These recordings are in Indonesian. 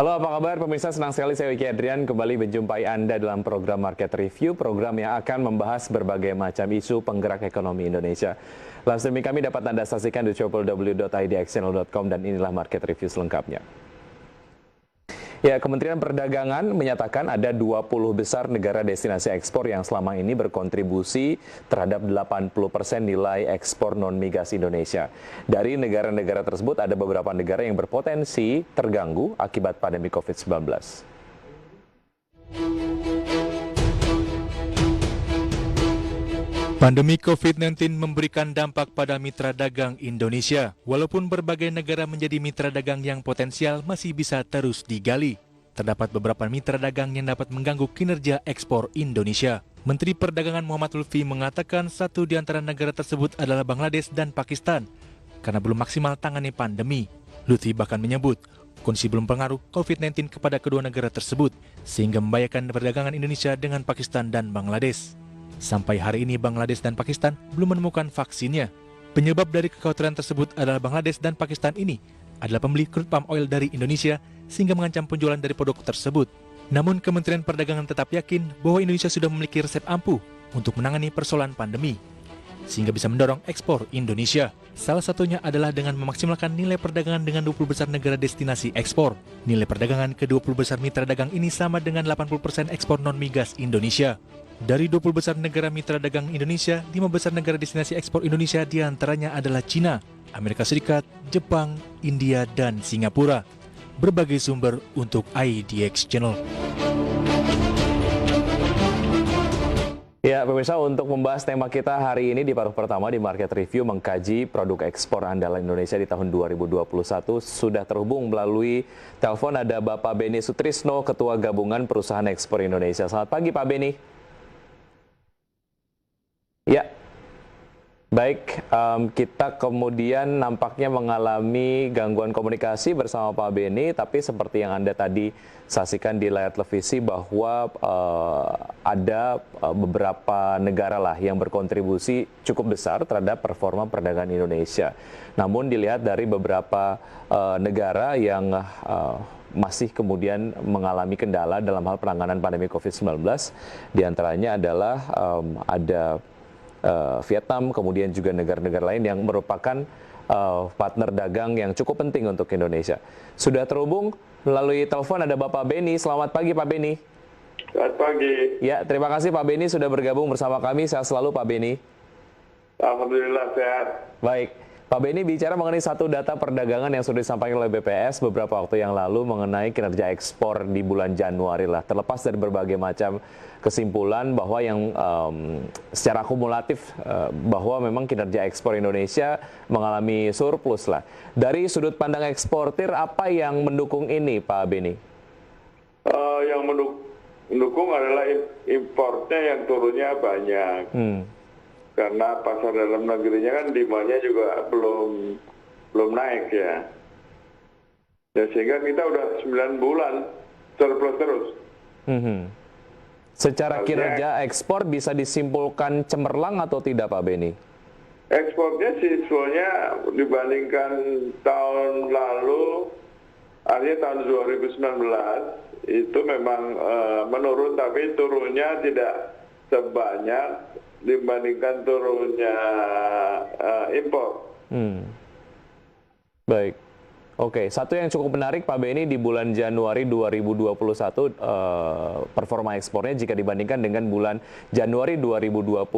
Halo, apa kabar pemirsa? Senang sekali saya Wiki Adrian kembali menjumpai Anda dalam program Market Review, program yang akan membahas berbagai macam isu penggerak ekonomi Indonesia. Live streaming kami dapat Anda saksikan di www.idxchannel.com dan inilah Market Review selengkapnya. Ya, Kementerian Perdagangan menyatakan ada 20 besar negara destinasi ekspor yang selama ini berkontribusi terhadap 80% nilai ekspor non-migas Indonesia. Dari negara-negara tersebut ada beberapa negara yang berpotensi terganggu akibat pandemi COVID-19. Pandemi COVID-19 memberikan dampak pada mitra dagang Indonesia. Walaupun berbagai negara menjadi mitra dagang yang potensial masih bisa terus digali. Terdapat beberapa mitra dagang yang dapat mengganggu kinerja ekspor Indonesia. Menteri Perdagangan Muhammad Lutfi mengatakan satu di antara negara tersebut adalah Bangladesh dan Pakistan karena belum maksimal tangani pandemi. Lutfi bahkan menyebut kondisi belum pengaruh COVID-19 kepada kedua negara tersebut sehingga membahayakan perdagangan Indonesia dengan Pakistan dan Bangladesh. Sampai hari ini Bangladesh dan Pakistan belum menemukan vaksinnya. Penyebab dari kekhawatiran tersebut adalah Bangladesh dan Pakistan ini adalah pembeli crude palm oil dari Indonesia sehingga mengancam penjualan dari produk tersebut. Namun Kementerian Perdagangan tetap yakin bahwa Indonesia sudah memiliki resep ampuh untuk menangani persoalan pandemi sehingga bisa mendorong ekspor Indonesia. Salah satunya adalah dengan memaksimalkan nilai perdagangan dengan 20 besar negara destinasi ekspor. Nilai perdagangan ke 20 besar mitra dagang ini sama dengan 80% ekspor non-migas Indonesia. Dari 20 besar negara mitra dagang Indonesia, 5 besar negara destinasi ekspor Indonesia diantaranya adalah Cina, Amerika Serikat, Jepang, India, dan Singapura. Berbagai sumber untuk IDX Channel. Ya, pemirsa, untuk membahas tema kita hari ini di paruh pertama di Market Review mengkaji produk ekspor andalan Indonesia di tahun 2021 sudah terhubung melalui telepon ada Bapak Beni Sutrisno, Ketua Gabungan Perusahaan Ekspor Indonesia. Selamat pagi Pak Beni. Ya, baik, kita kemudian nampaknya mengalami gangguan komunikasi bersama Pak Beni, tapi seperti yang Anda tadi saksikan di layar televisi bahwa ada beberapa negara lah yang berkontribusi cukup besar terhadap performa perdagangan Indonesia. Namun dilihat dari beberapa negara yang masih kemudian mengalami kendala dalam hal penanganan pandemi COVID-19, diantaranya adalah ada Vietnam, kemudian juga negara-negara lain yang merupakan partner dagang yang cukup penting untuk Indonesia. Sudah terhubung melalui telepon ada Bapak Beni. Selamat pagi Pak Beni. Selamat pagi. Ya, terima kasih Pak Beni sudah bergabung bersama kami. Sehat selalu Pak Beni. Alhamdulillah sehat. Baik. Pak Beni bicara mengenai satu data perdagangan yang sudah disampaikan oleh BPS beberapa waktu yang lalu mengenai kinerja ekspor di bulan Januari lah. Terlepas dari berbagai macam kesimpulan bahwa yang secara akumulatif bahwa memang kinerja ekspor Indonesia mengalami surplus lah. Dari sudut pandang eksportir, apa yang mendukung ini Pak Beni? Yang mendukung adalah importnya yang turunnya banyak. Karena pasar dalam negerinya kan demand-nya juga belum naik ya. Ya sehingga kita udah 9 bulan surplus terus. Secara kinerja ekspor bisa disimpulkan cemerlang atau tidak Pak Beni? Ekspornya sih sebetulnya dibandingkan tahun lalu, artinya tahun 2019 itu memang menurun, tapi turunnya tidak sebanyak dibandingkan turunnya impor. Baik. Oke, satu yang cukup menarik Pak Beni di bulan Januari 2021 performa ekspornya jika dibandingkan dengan bulan Januari 2020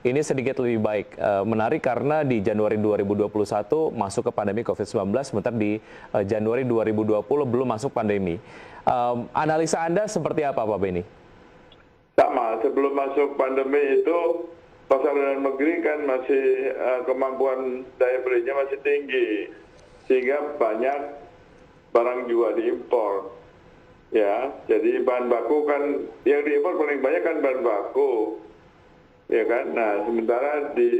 ini sedikit lebih baik. Menarik karena di Januari 2021 masuk ke pandemi COVID-19, sementara di Januari 2020 belum masuk pandemi. Analisa Anda seperti apa Pak Beni? Sama, sebelum masuk pandemi itu pasar dalam negeri kan masih kemampuan daya belinya masih tinggi, sehingga banyak barang juga diimpor. Ya, jadi bahan baku kan yang diimpor paling banyak kan bahan baku, ya kan. Nah, sementara di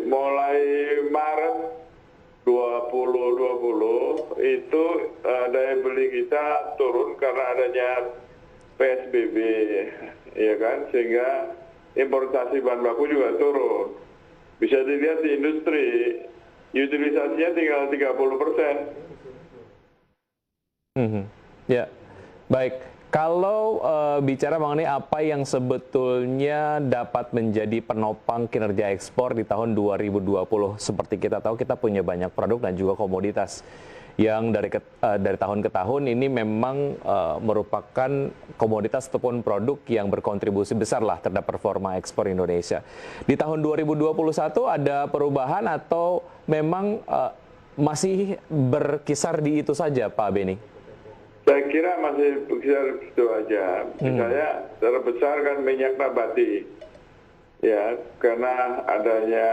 mulai Maret 2020 itu daya beli kita turun karena adanya PSBB, ya kan, sehingga importasi bahan baku juga turun. Bisa dilihat di industri, utilisasinya tinggal 30%. Ya, baik. Kalau bicara mengenai apa yang sebetulnya dapat menjadi penopang kinerja ekspor di tahun 2020, seperti kita tahu kita punya banyak produk dan juga komoditas yang dari tahun ke tahun ini memang merupakan komoditas ataupun produk yang berkontribusi besar lah terhadap performa ekspor Indonesia. Di tahun 2021 ada perubahan atau memang masih berkisar di itu saja, Pak Beni? Saya kira masih berkisar itu aja. Misalnya terbesar kan minyak nabati, ya, karena adanya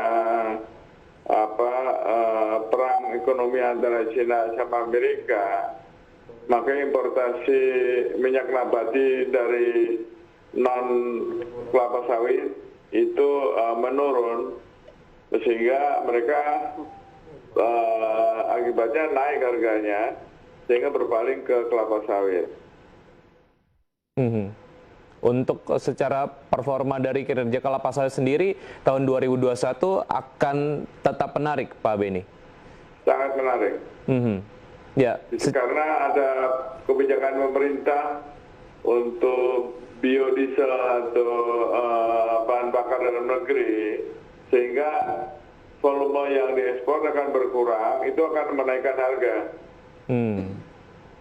perang ekonomi antara China sama Amerika, maka importasi minyak nabati dari non kelapa sawit itu menurun, sehingga mereka akibatnya naik harganya, sehingga berpaling ke kelapa sawit. Untuk secara performa dari kinerja kelapa sawit sendiri, tahun 2021 akan tetap menarik, Pak Beni? Sangat menarik. Ya. Karena ada kebijakan pemerintah untuk biodiesel atau bahan bakar dalam negeri, sehingga volume yang diekspor akan berkurang, itu akan menaikkan harga.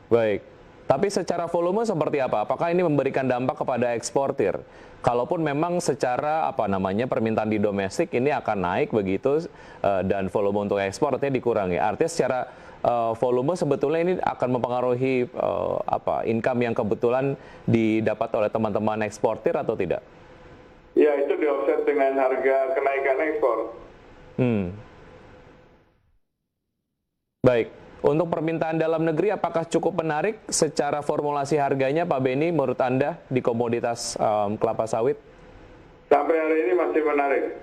Baik. Tapi secara volume seperti apa? Apakah ini memberikan dampak kepada eksportir? Kalaupun memang secara permintaan di domestik ini akan naik begitu dan volume untuk ekspor artinya dikurangi. Artinya secara volume sebetulnya ini akan mempengaruhi income yang kebetulan didapat oleh teman-teman eksportir atau tidak? Ya, itu di-offset dengan harga kenaikan ekspor. Baik. Untuk permintaan dalam negeri, apakah cukup menarik secara formulasi harganya, Pak Beni, menurut Anda di komoditas kelapa sawit? Sampai hari ini masih menarik.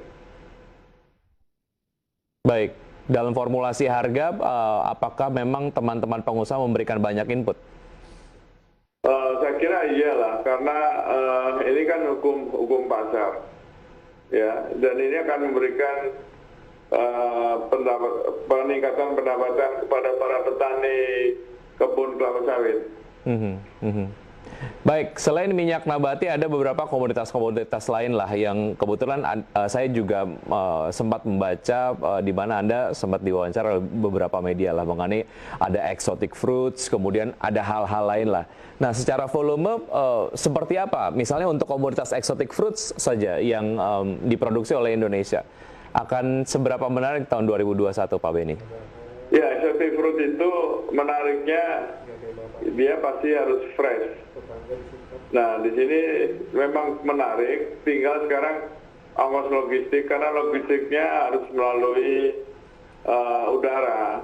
Baik, dalam formulasi harga, apakah memang teman-teman pengusaha memberikan banyak input? Saya kira iyalah, karena ini kan hukum pasar, ya, dan ini akan memberikan peningkatan pendapatan kepada para petani kebun kelapa sawit. Baik, selain minyak nabati ada beberapa komoditas lain lah yang kebetulan saya juga sempat membaca di mana Anda sempat diwawancara oleh beberapa media lah mengenai ada exotic fruits, kemudian ada hal-hal lain lah. Nah, secara volume seperti apa? Misalnya untuk komoditas exotic fruits saja yang diproduksi oleh Indonesia, akan seberapa menarik tahun 2021, Pak Beni? Ya, exotic fruit itu menariknya dia pasti harus fresh. Nah, di sini memang menarik, tinggal sekarang ongkos logistik, karena logistiknya harus melalui udara.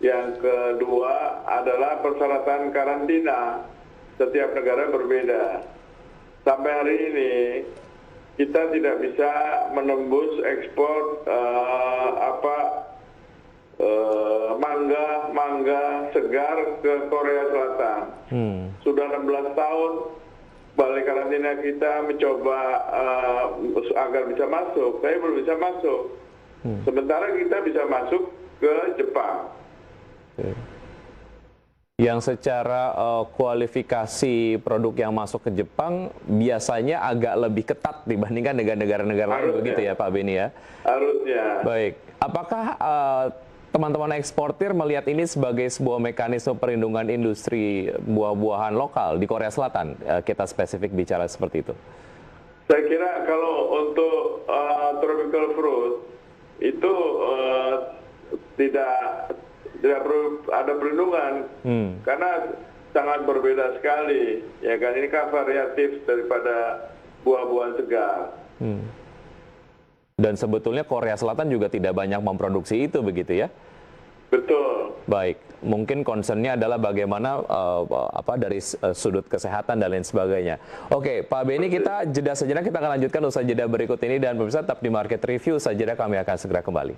Yang kedua adalah persyaratan karantina, setiap negara berbeda. Sampai hari ini kita tidak bisa menembus ekspor mangga segar ke Korea Selatan. Sudah 16 tahun balik karantina kita mencoba agar bisa masuk, tapi belum bisa masuk. Sementara kita bisa masuk ke Jepang. Yang secara kualifikasi produk yang masuk ke Jepang biasanya agak lebih ketat dibandingkan dengan negara-negara lain, begitu ya Pak Beni ya? Harusnya. Baik, apakah teman-teman eksportir melihat ini sebagai sebuah mekanisme perlindungan industri buah-buahan lokal di Korea Selatan? Kita spesifik bicara seperti itu. Saya kira kalau untuk tropical fruit itu tidak perlu ada perlindungan, karena sangat berbeda sekali, ya kan, ini kan variatif daripada buah-buahan segar. Dan sebetulnya Korea Selatan juga tidak banyak memproduksi itu, begitu ya? Betul. Baik, mungkin concernnya adalah bagaimana dari sudut kesehatan dan lain sebagainya. Oke, Pak Beni, kita jeda sejenak, kita akan lanjutkan usai jeda berikut ini, dan pemirsa tetap di Market Review, usai jeda kami akan segera kembali.